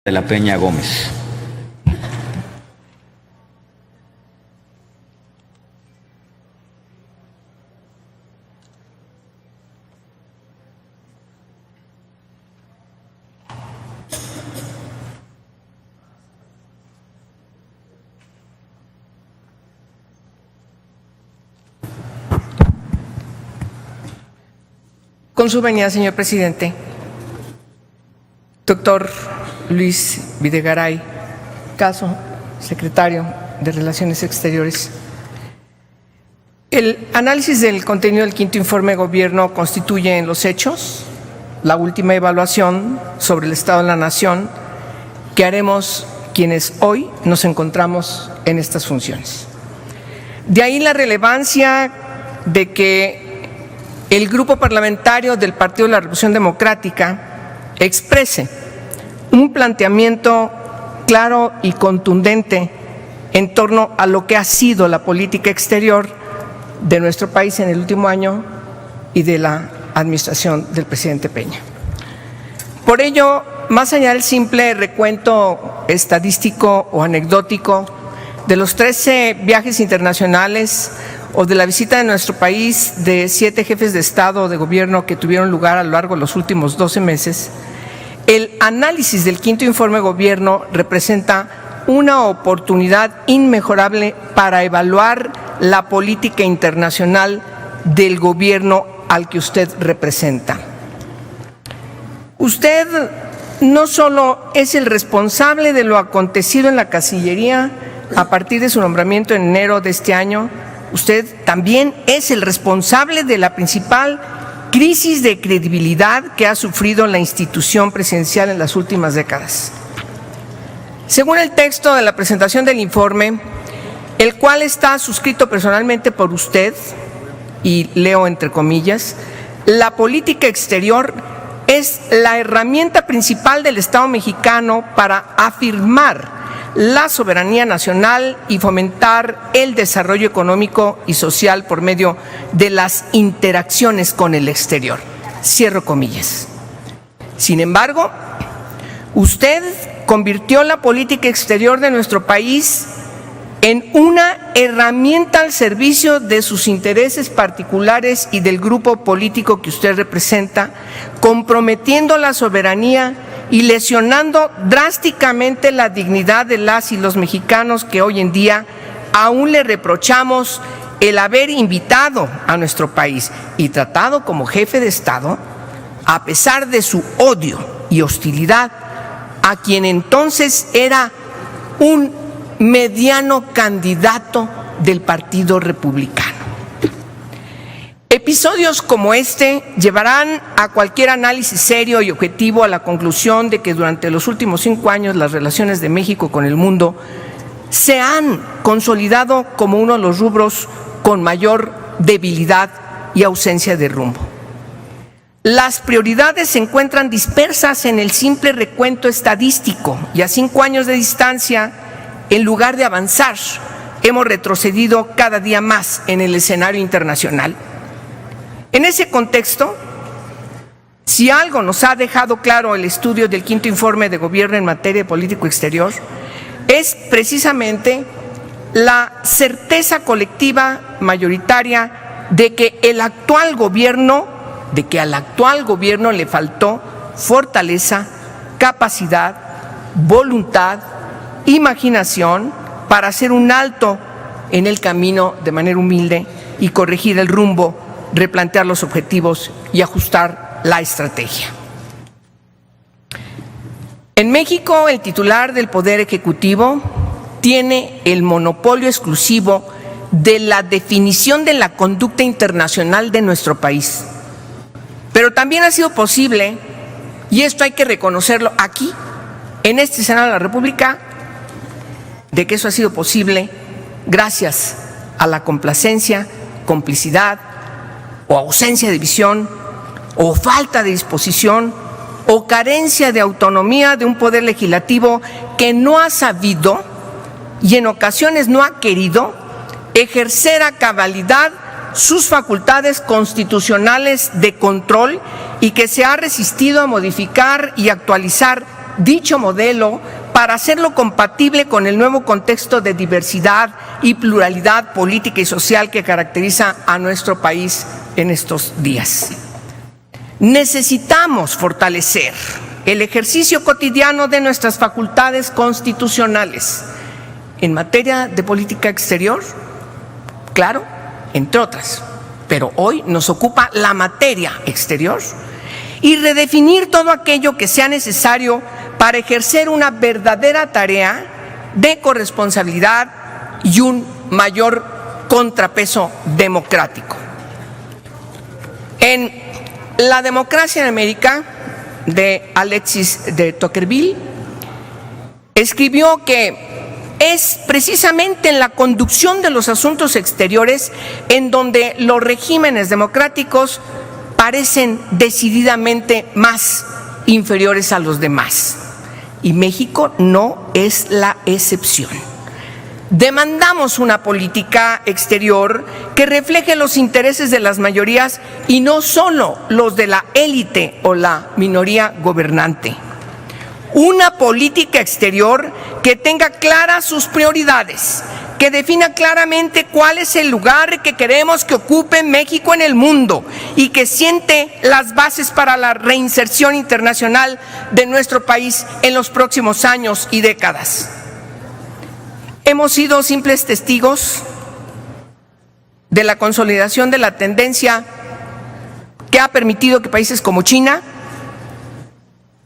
de la Peña Gómez. Con su venia, señor presidente, doctor Luis Videgaray Caso, secretario de Relaciones Exteriores. El análisis del contenido del quinto informe de gobierno constituye en los hechos la última evaluación sobre el Estado de la Nación que haremos quienes hoy nos encontramos en estas funciones. De ahí la relevancia de que el grupo parlamentario del Partido de la Revolución Democrática exprese un planteamiento claro y contundente en torno a lo que ha sido la política exterior de nuestro país en el último año y de la administración del presidente Peña. Por ello, más allá del simple recuento estadístico o anecdótico de los 13 viajes internacionales o de la visita de nuestro país de 7 jefes de Estado o de Gobierno que tuvieron lugar a lo largo de los últimos 12 meses, el análisis del quinto informe de gobierno representa una oportunidad inmejorable para evaluar la política internacional del gobierno al que usted representa. Usted no solo es el responsable de lo acontecido en la Cancillería a partir de su nombramiento en enero de este año, usted también es el responsable de la principal crisis de credibilidad que ha sufrido la institución presidencial en las últimas décadas. Según el texto de la presentación del informe, el cual está suscrito personalmente por usted, y leo entre comillas, la política exterior es la herramienta principal del Estado mexicano para afirmar la soberanía nacional y fomentar el desarrollo económico y social por medio de las interacciones con el exterior. Cierro comillas. Sin embargo, usted convirtió la política exterior de nuestro país en una herramienta al servicio de sus intereses particulares y del grupo político que usted representa, comprometiendo la soberanía y lesionando drásticamente la dignidad de las y los mexicanos que hoy en día aún le reprochamos el haber invitado a nuestro país y tratado como jefe de Estado, a pesar de su odio y hostilidad a quien entonces era un mediano candidato del Partido Republicano. Episodios como este llevarán a cualquier análisis serio y objetivo a la conclusión de que durante los últimos 5 años las relaciones de México con el mundo se han consolidado como uno de los rubros con mayor debilidad y ausencia de rumbo. Las prioridades se encuentran dispersas en el simple recuento estadístico y a 5 años de distancia, en lugar de avanzar, hemos retrocedido cada día más en el escenario internacional. En ese contexto, si algo nos ha dejado claro el estudio del quinto informe de gobierno en materia de política exterior, es precisamente la certeza colectiva mayoritaria de que al actual gobierno le faltó fortaleza, capacidad, voluntad, imaginación para hacer un alto en el camino de manera humilde y corregir el rumbo, replantear los objetivos y ajustar la estrategia. En México, el titular del Poder Ejecutivo tiene el monopolio exclusivo de la definición de la conducta internacional de nuestro país. Pero también ha sido posible, y esto hay que reconocerlo aquí, en este Senado de la República, de que eso ha sido posible gracias a la complacencia, complicidad, o ausencia de visión, o falta de disposición, o carencia de autonomía de un poder legislativo que no ha sabido y en ocasiones no ha querido ejercer a cabalidad sus facultades constitucionales de control y que se ha resistido a modificar y actualizar dicho modelo para hacerlo compatible con el nuevo contexto de diversidad y pluralidad política y social que caracteriza a nuestro país en estos días. Necesitamos fortalecer el ejercicio cotidiano de nuestras facultades constitucionales en materia de política exterior, claro, entre otras, pero hoy nos ocupa la materia exterior, y redefinir todo aquello que sea necesario para ejercer una verdadera tarea de corresponsabilidad y un mayor contrapeso democrático. En La democracia en América, de Alexis de Tocqueville, escribió que es precisamente en la conducción de los asuntos exteriores en donde los regímenes democráticos parecen decididamente más inferiores a los demás. Y México no es la excepción. Demandamos una política exterior que refleje los intereses de las mayorías y no solo los de la élite o la minoría gobernante. Una política exterior que tenga claras sus prioridades, que defina claramente cuál es el lugar que queremos que ocupe México en el mundo y que siente las bases para la reinserción internacional de nuestro país en los próximos años y décadas. Hemos sido simples testigos de la consolidación de la tendencia que ha permitido que países como China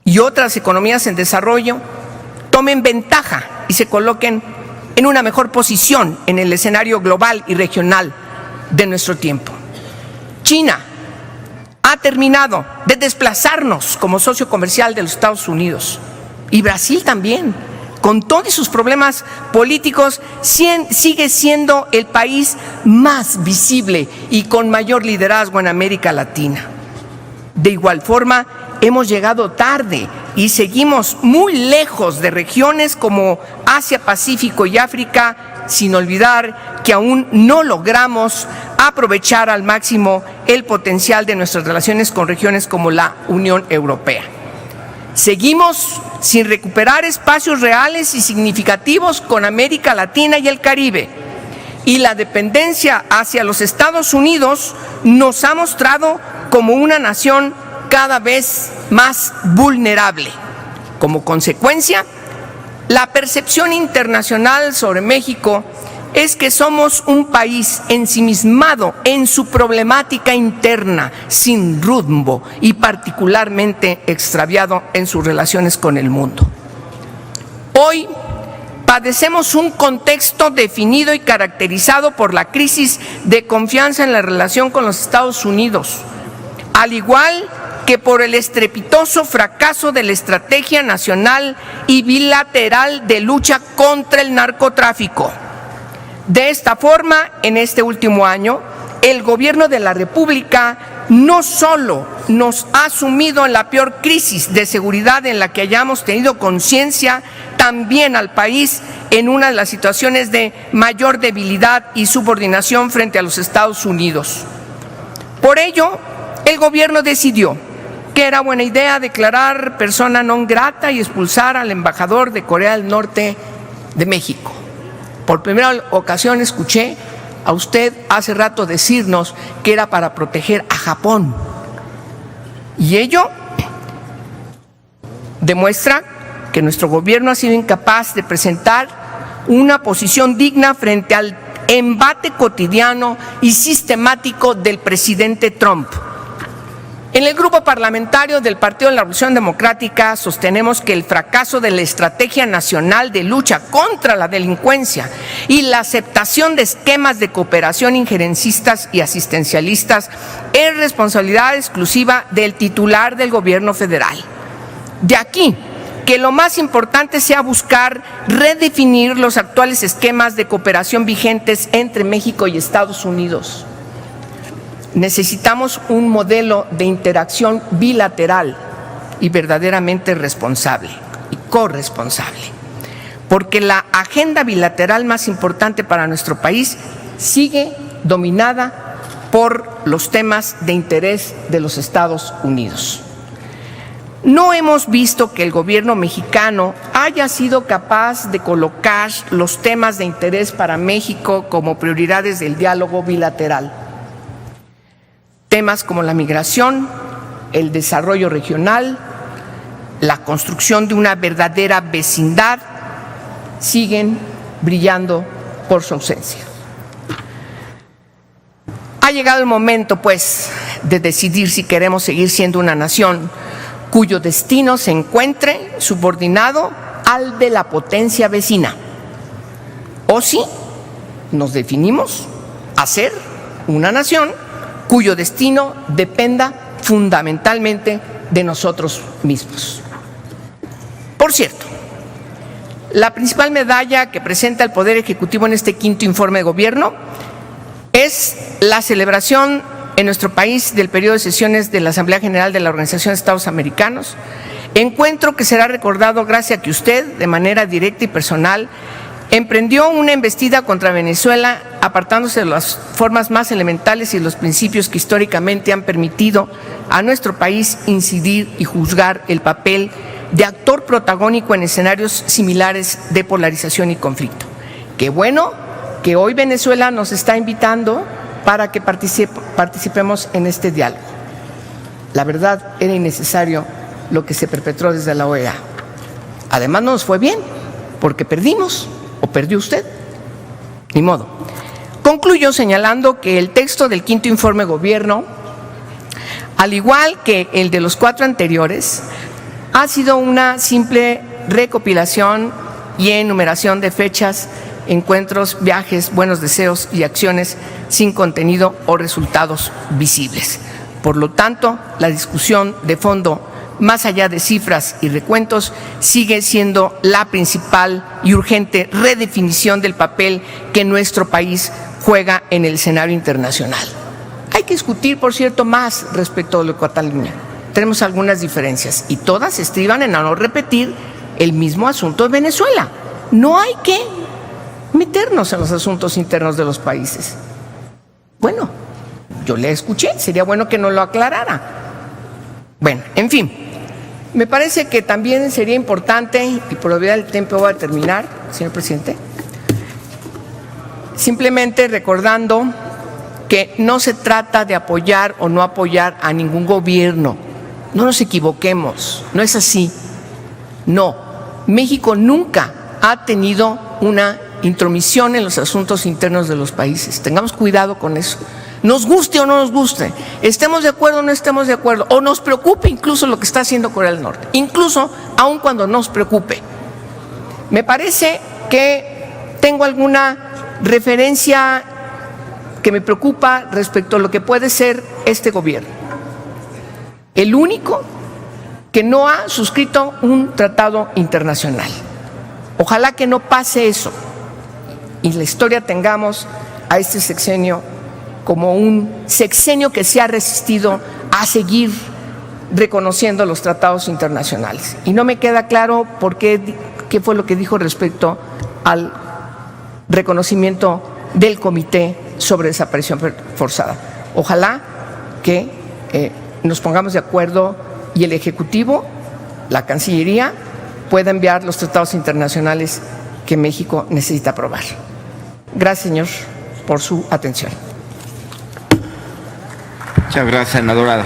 y otras economías en desarrollo tomen ventaja y se coloquen en una mejor posición en el escenario global y regional de nuestro tiempo. China ha terminado de desplazarnos como socio comercial de los Estados Unidos, y Brasil también, con todos sus problemas políticos, sigue siendo el país más visible y con mayor liderazgo en América Latina. De igual forma, hemos llegado tarde y seguimos muy lejos de regiones como Asia, Pacífico y África, sin olvidar que aún no logramos aprovechar al máximo el potencial de nuestras relaciones con regiones como la Unión Europea. Seguimos sin recuperar espacios reales y significativos con América Latina y el Caribe, y la dependencia hacia los Estados Unidos nos ha mostrado como una nación cada vez más vulnerable. Como consecuencia, la percepción internacional sobre México es que somos un país ensimismado en su problemática interna, sin rumbo y particularmente extraviado en sus relaciones con el mundo. Hoy padecemos un contexto definido y caracterizado por la crisis de confianza en la relación con los Estados Unidos, al igual que por el estrepitoso fracaso de la estrategia nacional y bilateral de lucha contra el narcotráfico. De esta forma, en este último año, el gobierno de la República no solo nos ha sumido en la peor crisis de seguridad en la que hayamos tenido conciencia, también al país en una de las situaciones de mayor debilidad y subordinación frente a los Estados Unidos. Por ello, el gobierno decidió que era buena idea declarar persona non grata y expulsar al embajador de Corea del Norte de México. Por primera ocasión escuché a usted hace rato decirnos que era para proteger a Japón. Y ello demuestra que nuestro gobierno ha sido incapaz de presentar una posición digna frente al embate cotidiano y sistemático del presidente Trump. En el grupo parlamentario del Partido de la Revolución Democrática sostenemos que el fracaso de la Estrategia Nacional de Lucha contra la Delincuencia y la aceptación de esquemas de cooperación injerencistas y asistencialistas es responsabilidad exclusiva del titular del gobierno federal. De aquí que lo más importante sea buscar redefinir los actuales esquemas de cooperación vigentes entre México y Estados Unidos. Necesitamos un modelo de interacción bilateral y verdaderamente responsable y corresponsable, porque la agenda bilateral más importante para nuestro país sigue dominada por los temas de interés de los Estados Unidos. no hemos visto que el gobierno mexicano haya sido capaz de colocar los temas de interés para México como prioridades del diálogo bilateral. Temas como la migración, el desarrollo regional, la construcción de una verdadera vecindad siguen brillando por su ausencia. Ha llegado el momento, pues, de decidir si queremos seguir siendo una nación cuyo destino se encuentre subordinado al de la potencia vecina, o si nos definimos a ser una nación cuyo destino dependa fundamentalmente de nosotros mismos. Por cierto, la principal medalla que presenta el Poder Ejecutivo en este quinto informe de gobierno es la celebración en nuestro país del periodo de sesiones de la Asamblea General de la Organización de Estados Americanos, encuentro que será recordado gracias a que usted, de manera directa y personal, emprendió una embestida contra Venezuela, apartándose de las formas más elementales y los principios que históricamente han permitido a nuestro país incidir y juzgar el papel de actor protagónico en escenarios similares de polarización y conflicto. Qué bueno que hoy Venezuela nos está invitando para que participemos en este diálogo. La verdad, era innecesario lo que se perpetró desde la OEA. Además, no nos fue bien, porque perdimos, o perdió usted. Ni modo. Concluyo señalando que el texto del quinto informe de gobierno, al igual que el de los 4 anteriores, ha sido una simple recopilación y enumeración de fechas, encuentros, viajes, buenos deseos y acciones sin contenido o resultados visibles. Por lo tanto, la discusión de fondo, más allá de cifras y recuentos, sigue siendo la principal y urgente redefinición del papel que nuestro país juega en el escenario internacional. Hay que discutir, por cierto, más respecto a lo de Cataluña. Tenemos algunas diferencias y todas estriban en no repetir el mismo asunto de Venezuela. No hay que meternos en los asuntos internos de los países. Bueno, yo le escuché, sería bueno que nos lo aclarara. Bueno, en fin, me parece que también sería importante, y por obviedad del tiempo voy a terminar, señor presidente, simplemente recordando que no se trata de apoyar o no apoyar a ningún gobierno. No nos equivoquemos, no es así. No, México nunca ha tenido una intromisión en los asuntos internos de los países. Tengamos cuidado con eso. Nos guste o no nos guste, estemos de acuerdo o no estemos de acuerdo, o nos preocupe incluso lo que está haciendo Corea del Norte, incluso aun cuando nos preocupe. Me parece que tengo alguna referencia que me preocupa respecto a lo que puede ser este gobierno. El único que no ha suscrito un tratado internacional. Ojalá que no pase eso y en la historia tengamos a este sexenio como un sexenio que se ha resistido a seguir reconociendo los tratados internacionales. Y no me queda claro qué fue lo que dijo respecto al reconocimiento del Comité sobre Desaparición Forzada. Ojalá que nos pongamos de acuerdo y el Ejecutivo, la Cancillería, pueda enviar los tratados internacionales que México necesita aprobar. Gracias, señor, por su atención. Muchas gracias, senadora.